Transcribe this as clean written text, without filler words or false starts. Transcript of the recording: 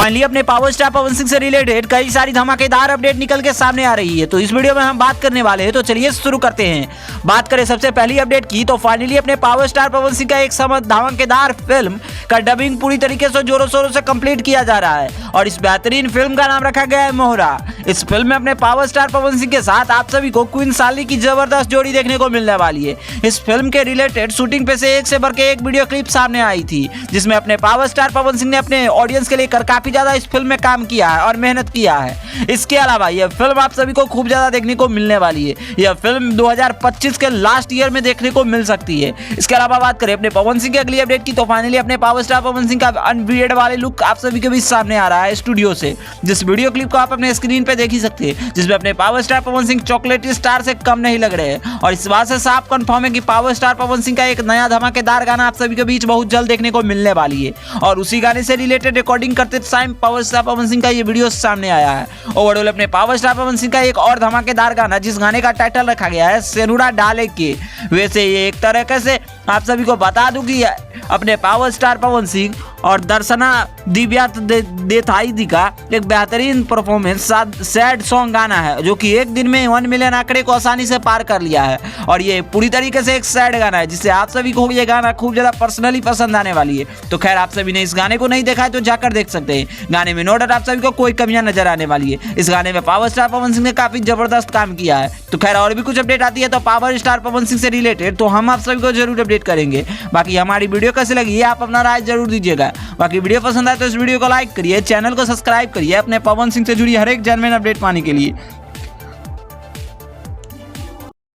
Finally अपने power star Pawan Singh से related कई सारी धमाकेदार अपडेट निकल के सामने आ रही है। तो इस वीडियो में हम बात करने वाले हैं, तो चलिए शुरू करते हैं। बात करें सबसे पहली अपडेट की, तो फाइनली अपने पावर स्टार पवन सिंह का एक धमाकेदार फिल्म का डबिंग पूरी तरीके से जोरों शोरों से कंप्लीट किया जा रहा है और इस बेहतरीन फिल्म का नाम रखा गया है मोहरा। इस फिल्म में अपने पावर स्टार पवन सिंह के साथ आप सभी को क्वीन साली की जबरदस्त जोड़ी देखने को मिलने वाली है। इस फिल्म के रिलेटेड शूटिंग पे से एक से बढ़ के एक वीडियो क्लिप सामने आई थी, जिसमें अपने पावर स्टार पवन सिंह ने अपने ऑडियंस के लेकर काफी ज्यादा इस फिल्म में काम किया है और मेहनत किया है। इसके अलावा यह फिल्म आप सभी को खूब ज्यादा देखने को मिलने वाली है। यह फिल्म 2025 के लास्ट ईयर में देखने को मिल सकती है। इसके अलावा बात करें अपने पवन सिंह की अगली अपडेट की, तो फाइनली अपने पावर स्टार पवन सिंह का अनबियर्ड वाले लुक आप सभी के बीच सामने आ रहा है स्टूडियो से, जिस वीडियो क्लिप को आप अपने स्क्रीन पे देख ही सकते हैं, जिसमें अपने पावर स्टार पवन सिंह चॉकलेटी स्टार से कम नहीं लग रहे हैं। और इस बात से साफ कंफर्म है कि पावर स्टार पवन सिंह का एक नया धमाकेदार गाना आप सभी के बीच बहुत जल्द देखने को मिलने वाली है और उसी गाने से रिलेटेड रिकॉर्डिंग करते time power star Pawan Singh का ये वीडियो सामने आया है। ओवरऑल अपने पावर स्टार पवन सिंह का एक और धमाकेदार गाना, जिस गाने का टाइटल रखा गया है सेनुरा डाले के। वैसे ये एक तरीके से आप सभी को बता दूं कि अपने पावर स्टार पवन सिंह और दर्शना दिव्या देथाई का एक बेहतरीन परफॉर्मेंस सैड सॉन्ग गाना है, जो कि एक दिन में 1 मिलियन आंकड़े को आसानी से पार कर लिया है और ये पूरी तरीके से एक सैड गाना है, जिससे आप सभी को ये गाना खूब ज्यादा पर्सनली पसंद आने वाली है। तो खैर आप सभी ने इस गाने को नहीं देखा है तो जाकर देख सकते हैं। गाने में नो डाउट आप सभी को कोई कमियां नजर आने वाली है। इस गाने में पावर स्टार पवन सिंह ने काफी जबरदस्त काम किया है। तो खैर और भी कुछ अपडेट आती है तो पावर स्टार पवन सिंह से रिलेटेड, तो हम आप सभी को जरूर अपडेट करेंगे। बाकी हमारी वीडियो कैसी लगी है आप अपना राय जरूर दीजिएगा। बाकी वीडियो पसंद आए तो इस वीडियो को लाइक करिए, चैनल को सब्सक्राइब करिए अपने पवन सिंह से जुड़ी हर एक जेन्युइन अपडेट पाने के लिए।